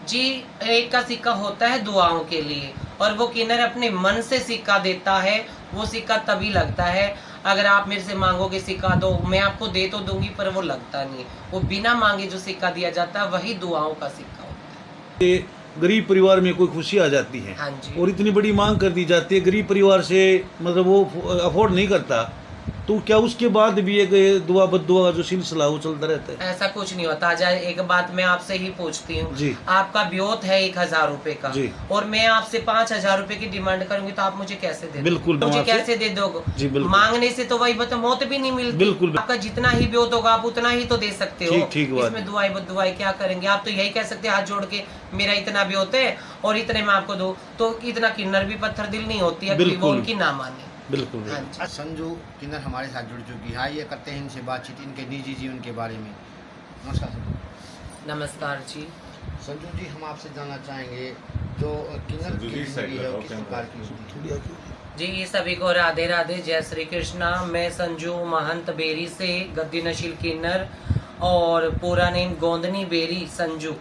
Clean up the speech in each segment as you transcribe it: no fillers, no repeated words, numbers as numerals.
जी, एक का सिक्का होता है दुआओं के लिए, और वो किन्नर अपने मन से सिक्का देता है। वो सिक्का तभी लगता है, अगर आप मेरे से मांगोगे सिक्का दो, मैं आपको दे तो दूंगी पर वो लगता नहीं है। वो बिना मांगे जो सिक्का दिया जाता है वही दुआओं का सिक्का होता ये गरीब परिवार में कोई खुशी आ जाती है है। हाँ जी। और इतनी बड़ी मांग कर दी जाती है, गरीब परिवार से मतलब वो अफोर्ड नहीं करता, तो क्या उसके बाद भी एक दुआ बद्दुआ का जो सिलसिला वो चलता रहता है? ऐसा कुछ नहीं होता। आज एक बात मैं आपसे ही पूछती हूँ, जी आपका ब्योत है 1,000 रुपए का, जी और मैं आपसे 5,000 रुपए की डिमांड करूंगी तो आप मुझे कैसे दे बिल्कुल, मुझे आपसे- कैसे दे दोगे? जी बिल्कुल मांगने से तो वही मौत भी नहीं मिलती। बिल्कुल। आपका जितना ही ब्योत होगा आप उतना ही तो दे सकते हो। ठीक ठीक बात इसमें है। दुआई बदुआई क्या करेंगे? आप तो यही कह सकते हैं हाथ जोड़ के, मेरा इतना ब्योत है और इतने में आपको दो। तो इतना किन्नर भी पत्थर दिल नहीं होती है कि वो बिल्कुल। उनकी ना माने। बिल्कुल हाँ बिल्कुल। जी। संजू किन्नर हमारे साथ जुड़ चुकी है। आइए करते हैं इनसे बातचीत इनके निजी जीवन के बारे में। नमस्कार संजू। नमस्कार जी। संजू जी, हम आपसे जानना चाहेंगे जो किन्नर की जिंदगी है वो किस प्रकार की होती है? जी, सभी को राधे राधे, जय श्री कृष्णा। मैं संजू महंत बेरी से गद्दी नशील किन्नर, और पूरा नेम गोंदनी बेरी संजू,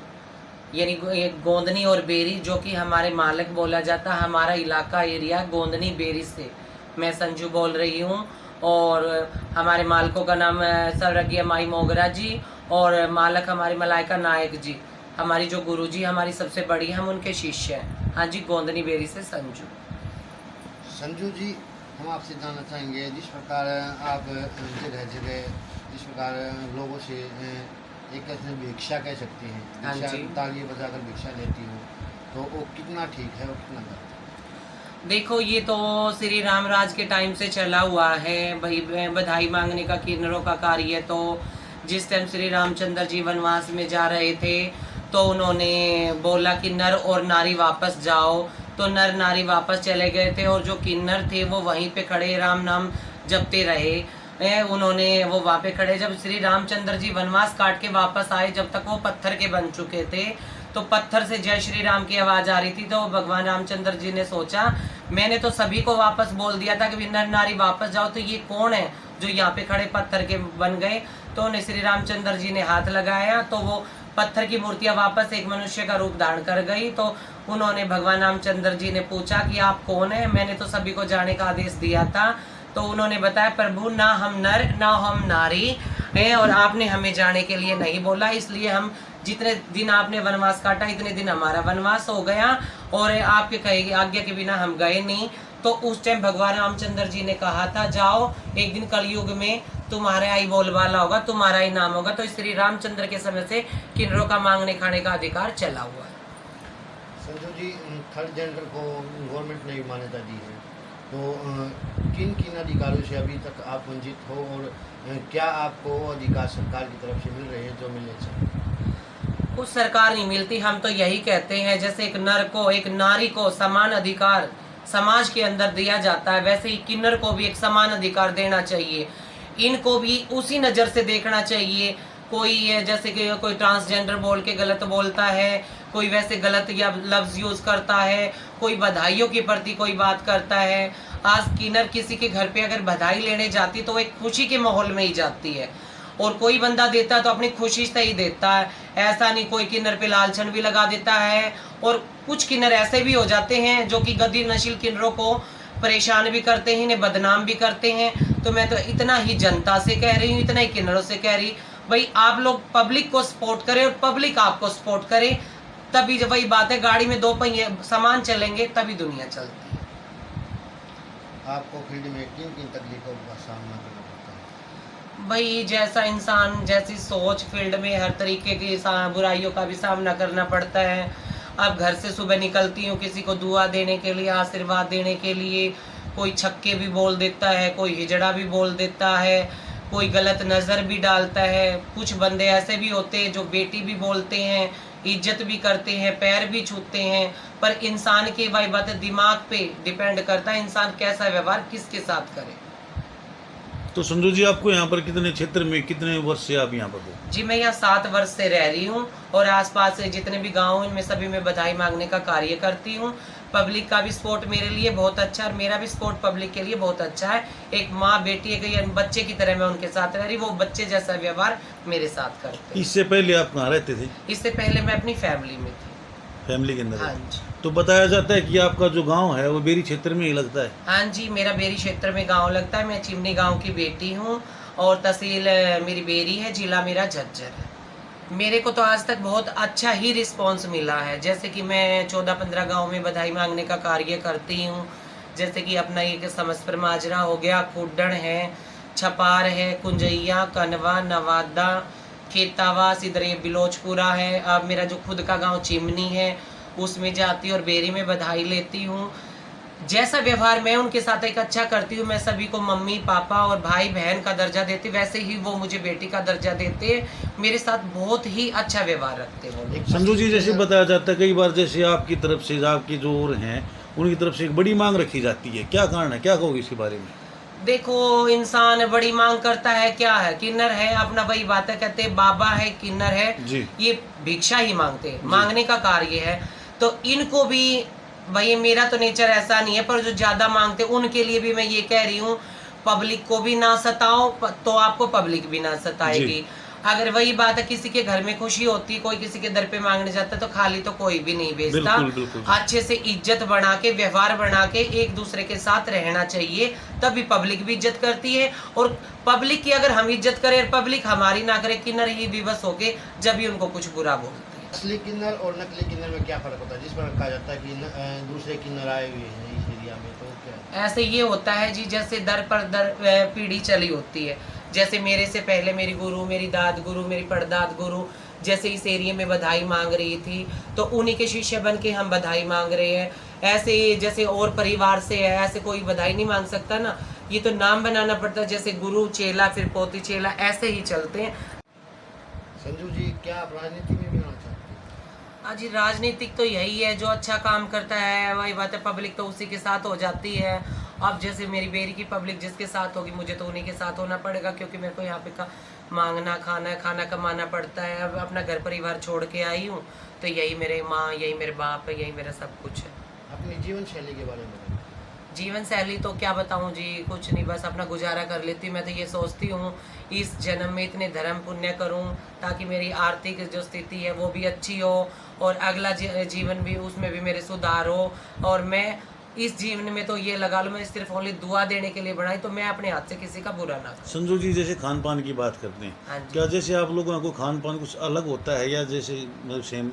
यानी गोंदनी और बेरी जो कि हमारे मालिक बोला जाता है। हमारा इलाका एरिया गोंदनी बेरी से मैं संजू बोल रही हूँ, और हमारे मालिकों का नाम है सर्वज्ञ माई मोगरा जी, और मालक हमारी मलाइका नायक जी, हमारी जो गुरु जी हमारी सबसे बड़ी, हम उनके शिष्य हैं। हाँ जी, गोंदनी बेरी से संजू। संजू जी, हम आपसे जानना चाहेंगे जिस प्रकार आप जगह जगह जिस प्रकार लोगों से एक तरह से भिक्षा कह सकती हैं, हाँ भिक्षा जी। तालिए बजाकर भिक्षा लेती हूँ, तो वो कितना ठीक है और कितना गलत है? देखो, ये तो श्री रामराज के टाइम से चला हुआ है भाई, बधाई मांगने का किन्नरों का कार्य है। तो जिस टाइम श्री रामचंद्र जी वनवास में जा रहे थे तो उन्होंने बोला कि नर और नारी वापस जाओ, तो नर नारी वापस चले गए थे, और जो किन्नर थे वो वहीं पे खड़े राम नाम जपते रहे। उन्होंने वो वहाँ पे खड़े, जब श्री रामचंद्र जी वनवास काट के वापस आए, जब तक वो पत्थर के बन चुके थे, तो पत्थर से जय श्री राम की आवाज आ रही थी। तो भगवान रामचंद्र जी ने सोचा, मैंने तो सभी को वापस बोल दिया था कि नर नारी वापस जाओ, तो ये कौन है जो यहाँ पे खड़े पत्थर के बन गए? तो उन्हें श्री रामचंद्र जी ने हाथ लगाया, तो वो पत्थर की मूर्तियां वापस एक मनुष्य का रूप धारण कर गई। तो उन्होंने भगवान रामचंद्र जी ने पूछा कि आप कौन है? मैंने तो सभी को जाने का आदेश दिया था। तो उन्होंने बताया, प्रभु ना हम नर ना हम नारी हैं, और आपने हमें जाने के लिए नहीं बोला, इसलिए हम जितने दिन आपने वनवास काटा इतने दिन हमारा वनवास हो गया, और आपके कहे आज्ञा के बिना हम गए नहीं। तो उस टाइम भगवान रामचंद्र जी ने कहा था, जाओ एक दिन कलयुग में तुम्हारा ही बोलबाला होगा, तुम्हारा ही नाम होगा। तो श्री रामचंद्र के समय से किन्नरों का मांगने खाने का अधिकार चला हुआ है। संजू जी, थर्ड जेंडर को गवर्नमेंट ने भी मान्यता दी है, तो किन किन अधिकारों से अभी तक आप वंचित हो, और क्या आपको वो अधिकार सरकार की तरफ से मिल रहे हैं जो मिलने चाहिए? कुछ सरकार नहीं मिलती। हम तो यही कहते हैं, जैसे एक नर को एक नारी को समान अधिकार समाज के अंदर दिया जाता है, वैसे ही किन्नर को भी एक समान अधिकार देना चाहिए। इनको भी उसी नज़र से देखना चाहिए। कोई जैसे कि कोई ट्रांसजेंडर बोल के गलत बोलता है, कोई वैसे गलत या लफ्ज़ यूज़ करता है, कोई बधाइयों के प्रति कोई बात करता है। आज किन्नर किसी के घर पे अगर बधाई लेने जाती तो एक खुशी के माहौल में ही जाती है, और कोई बंदा देता तो अपनी खुशी से ही देता है। ऐसा नहीं, कोई किन्नर पे लालछन भी लगा देता है, और कुछ किन्नर ऐसे भी हो जाते हैं जो कि गद्दी नशील किन्नरों को परेशान भी करते हैं, इन्हें बदनाम भी करते हैं। तो मैं तो इतना ही जनता से कह रही हूँ, इतना ही किन्नरों से कह रही, भाई आप लोग पब्लिक को सपोर्ट करें और पब्लिक आपको सपोर्ट करे, तभी जब वही बात है, गाड़ी में दो पहिए सामान चलेंगे तभी दुनिया चलती है। आपको फील्ड में किन किन तकलीफों का सामना करना पड़ता है? भाई जैसा इंसान जैसी सोच, फील्ड में हर तरीके की बुराइयों का भी सामना करना पड़ता है। अब घर से सुबह निकलती हूँ किसी को दुआ देने के लिए, आशीर्वाद देने के लिए, कोई छक्के भी बोल देता है, कोई हिजड़ा भी बोल देता है, कोई गलत नज़र भी डालता है। कुछ बंदे ऐसे भी होते हैं जो बेटी भी बोलते हैं, इज्जत भी करते हैं, पैर भी छूते हैं। पर इंसान की वही बात है, दिमाग पे डिपेंड करता है इंसान कैसा व्यवहार किसके साथ करे। तो संजू जी, आपको यहाँ पर कितने क्षेत्र में कितने वर्ष से आप यहाँ पर हो? जी, मैं यहाँ 7 वर्ष से रह रही हूँ, और आसपास से जितने भी गाँव हैं इनमें सभी में बधाई मांगने का कार्य करती हूँ। पब्लिक का भी सपोर्ट मेरे लिए बहुत अच्छा है, और मेरा भी सपोर्ट पब्लिक के लिए बहुत अच्छा है। एक माँ बेटी एक बच्चे की तरह मैं उनके साथ रह रही, वो बच्चे जैसा व्यवहार मेरे साथ करते हैं। इससे पहले आप कहाँ रहते थे? इससे पहले मैं अपनी फैमिली में थी। फैमिली के अंदर हाँ है। जी। तो बताया जाता है कि आपका जो गांव है वो बेरी क्षेत्र में ही लगता है। हाँ जी, मेरा बेरी क्षेत्र में गांव लगता है। मैं चिमनी गांव की बेटी हूँ और तहसील मेरी बेरी है, जिला मेरा झज्जर है। मेरे को तो आज तक बहुत अच्छा ही रिस्पांस मिला है। जैसे कि मैं 14-15 गांव में बधाई मांगने का कार्य करती हूँ। जैसे कि अपना ये समसपुर माजरा हो गया, कुड्डण है, छपार है, कुंजैया, कनवा, नवादा, खेतावा, सिदरे, बिलोचपुरा है। अब मेरा जो खुद का गांव चिमनी है उसमें जाती हूँ और बेरी में बधाई लेती हूँ। जैसा व्यवहार मैं उनके साथ एक अच्छा करती हूँ, मैं सभी को मम्मी पापा और भाई बहन का दर्जा देती, वैसे ही वो मुझे बेटी का दर्जा देते। मेरे साथ बहुत ही अच्छा व्यवहार रखते हैं वो लोग। संजू जी, जैसे बताया जाता है कई बार जैसे आपकी तरफ से, आपके जो और हैं उनकी तरफ से एक बड़ी मांग रखी जाती है, क्या कारण है, क्या कहोगे इसके बारे में? देखो, इंसान बड़ी मांग करता है, क्या है, किन्नर है, अपना वही बात है, कहते हैं बाबा है, किन्नर है जी। ये भिक्षा ही मांगते हैं, मांगने का कार्य है। तो इनको भी भाई, मेरा तो नेचर ऐसा नहीं है, पर जो ज्यादा मांगते उनके लिए भी मैं ये कह रही हूँ, पब्लिक को भी ना सताओ तो आपको पब्लिक भी ना सताएगी। अगर वही बात है, किसी के घर में खुशी होती, कोई किसी के दर पे मांगने जाता है तो खाली तो कोई भी नहीं भेजता। बिल्कुल, बिल्कुल। अच्छे से इज्जत बना के, व्यवहार बना के एक दूसरे के साथ रहना चाहिए, तभी पब्लिक भी इज्जत करती है। और पब्लिक की अगर हम इज्जत करें और पब्लिक हमारी ना करे, किन्नर ही विवश होके जब भी उनको कुछ बुरा बोलते हैं। असली किन्नर और नकली किन्नर में क्या फ़र्क होता है? जिस पर कहा जाता है कि दूसरे किन्नर आए हुए हैं इस एरिया में, तो क्या ऐसे ये होता है जी, जैसे दर पर दर पीढ़ी चली होती है। जैसे मेरे से पहले मेरी गुरु, मेरी दाद गुरु, मेरी पड़दाद गुरु जैसे इस एरिया में बधाई मांग रही थी, तो उन्हीं के शिष्य बन के हम बधाई मांग रहे हैं। ऐसे जैसे और परिवार से है, ऐसे कोई बधाई नहीं मांग सकता ना, ये तो नाम बनाना पड़ता है। जैसे गुरु चेला, फिर पोती चेला, ऐसे ही चलते हैं। संजू जी, क्या आप राजनीति में भी आना चाहते हैं? हाँ जी, राजनीतिक तो यही है, जो अच्छा काम करता है वही बात है, पब्लिक तो उसी के साथ हो जाती है। अब जैसे मेरी बेरी की पब्लिक जिसके साथ होगी, मुझे तो उन्हीं के साथ होना पड़ेगा, क्योंकि मेरे को यहाँ पे का मांगना, खाना कमाना पड़ता है। अब अपना घर परिवार छोड़ के आई हूँ, तो यही मेरे माँ, यही मेरे बाप है, यही मेरा सब कुछ है। अपनी जीवन शैली के बारे में बताइए। जीवन शैली तो क्या बताऊं जी, कुछ नहीं, बस अपना गुजारा कर लेती हूँ। मैं तो ये सोचती हूँ इस जन्म में इतने धर्म पुण्य करूँ ताकि मेरी आर्थिक जो स्थिति है वो भी अच्छी हो, और अगला जीवन भी, उसमें भी मेरे सुधार हो। और मैं इस जीवन में तो ये लगा लो, मैं सिर्फ ओनली दुआ देने के लिए बनाई, तो मैं अपने हाथ से किसी का बुरा ना करूं। संजू जी, जैसे खान पान की बात करते हैं, हाँ जी। क्या जैसे आप लोगों को खान पान कुछ अलग होता है या जैसे मतलब सेम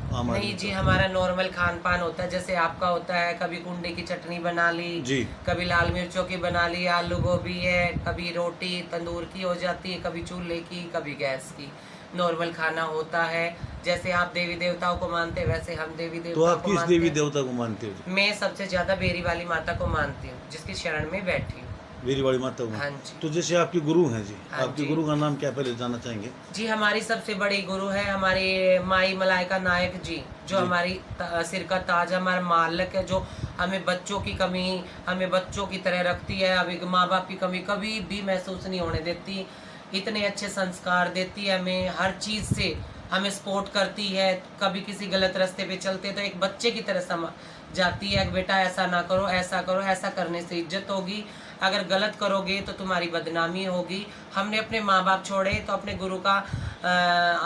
आम आदमी नहीं जी, का? हमारा नॉर्मल खान पान होता है, जैसे आपका होता है, कभी कुंडे की चटनी बना ली जी। कभी लाल मिर्चों की बना ली, आलू गोभी है, कभी रोटी तंदूर की हो जाती है, कभी चूल्हे की, कभी गैस की। नॉर्मल खाना होता है। जैसे आप देवी देवताओं को मानते हैं, वैसे हम देवी तो देवताओं आप को किस मानते देवी हैं। देवता को मानते हो जी? मैं सबसे ज्यादा बेरी वाली माता को मानती हूँ, जिसकी शरण में बैठी हूँ। मेरी बड़ी माता को? हाँ जी। तो जैसे आपके गुरु हैं जी, हाँ आपके जी। गुरु का नाम क्या, पहले जानना चाहेंगे? जी, हमारी सबसे बड़ी गुरु है हमारी माई मलाइका नायक जी, जो जी। हमारी सिर का ताज, हमारा मालिक है, जो हमें बच्चों की कमी, हमें बच्चों की तरह रखती है। अभी माँ बाप की कमी कभी भी महसूस नहीं होने देती, इतने अच्छे संस्कार देती है हमें, हर चीज़ से हमें सपोर्ट करती है। कभी किसी गलत रास्ते पे चलते तो एक बच्चे की तरह समझ जाती है कि बेटा ऐसा ना करो, ऐसा करो, ऐसा करने से इज्जत होगी, अगर गलत करोगे तो तुम्हारी बदनामी होगी। हमने अपने माँ बाप छोड़े तो अपने गुरु का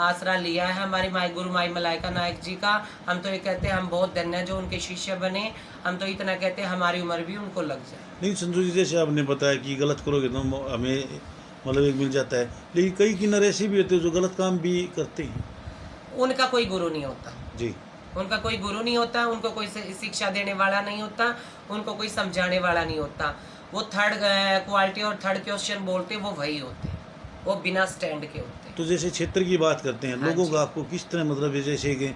आसरा लिया है, हमारी गुरु माई मलाइका नायक जी का। हम तो ये कहते हैं हम बहुत धन्य हैं जो उनके शिष्य बने। हम तो इतना कहते हैं हमारी उम्र भी उनको लग जाए। नहीं संजू जी, जैसे आपने बताया कि गलत करोगे तो हमें मतलब एक मिल जाता है, लेकिन कई किन्नर ऐसे भी होते हैं जो गलत काम भी करते हैं। उनका कोई गुरु नहीं होता जी। उनका कोई गुरु नहीं होता, उनको कोई शिक्षा देने वाला नहीं होता, उनको कोई समझाने वाला नहीं होता। वो थर्ड क्वालिटी और थर्ड क्वेश्चन बोलते वो वही होते हैं, वो बिना स्टैंड के होते हैं। तो जैसे क्षेत्र की बात करते हैं, हाँ लोगों जी। का आपको किस तरह मतलब जैसे कि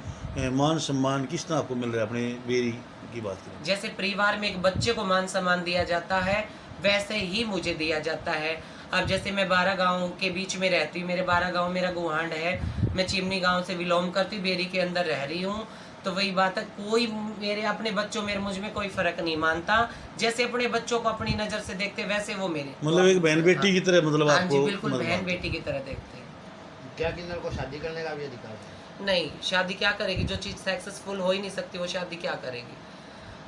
मान सम्मान किस तरह आपको मिल रहा है? अपने बेरी की बात करें, जैसे परिवार में एक बच्चे को मान सम्मान दिया जाता है, वैसे ही मुझे दिया जाता है। अब जैसे मैं 12 गाँव के बीच में रहती हूँ, मेरे 12 गाँव मेरा गुहांड है, मैं चिमनी गाँव से बिलोंग करती हूँ, बेरी के अंदर रह रही हूँ। तो वही बात है, कोई मेरे अपने बच्चों मेरे मुझ में कोई फर्क नहीं मानता। जैसे अपने बच्चों को अपनी नज़र से देखते वैसे वो मेरे मतलब एक बहन बेटी की तरह मतलब हाँ आपको जी, बिल्कुल मतलब बहन बेटी की तरह देखते हैं। क्या किन्नर को शादी करने का भी अधिकार है? नहीं, शादी क्या करेगी? जो चीज़ सक्सेसफुल हो ही नहीं सकती वो शादी क्या करेगी?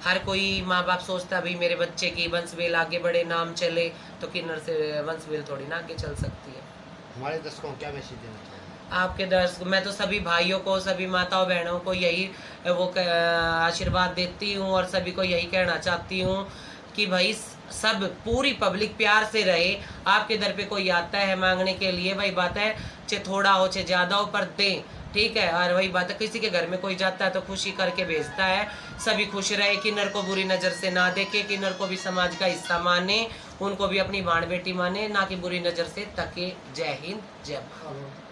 हर कोई माँ बाप सोचता है भाई मेरे बच्चे की वंशवेल आगे बढ़े, नाम चले, तो किन्नर से वंशवेल थोड़ी ना आगे चल सकती है। हमारे दर्शकों को क्या मैसेज देना चाहेंगे? आपके दर्शक, मैं तो सभी भाइयों को, सभी माताओं बहनों को यही आशीर्वाद देती हूँ और सभी को यही कहना चाहती हूँ कि भाई सब पूरी पब्लिक प्यार से रहे। आपके दर पे कोई आता है मांगने के लिए, वही बात है चाहे थोड़ा हो चाहे ज़्यादा हो पर दें, ठीक है। और वही बात है किसी के घर में कोई जाता है तो खुशी करके भेजता है। सभी खुश रहे, किन्नर को बुरी नज़र से ना देखे, किन्नर को भी समाज का हिस्सा माने, उनको भी अपनी बाण बेटी माने, ना कि बुरी नज़र से तके। जय हिंद, जय भारत।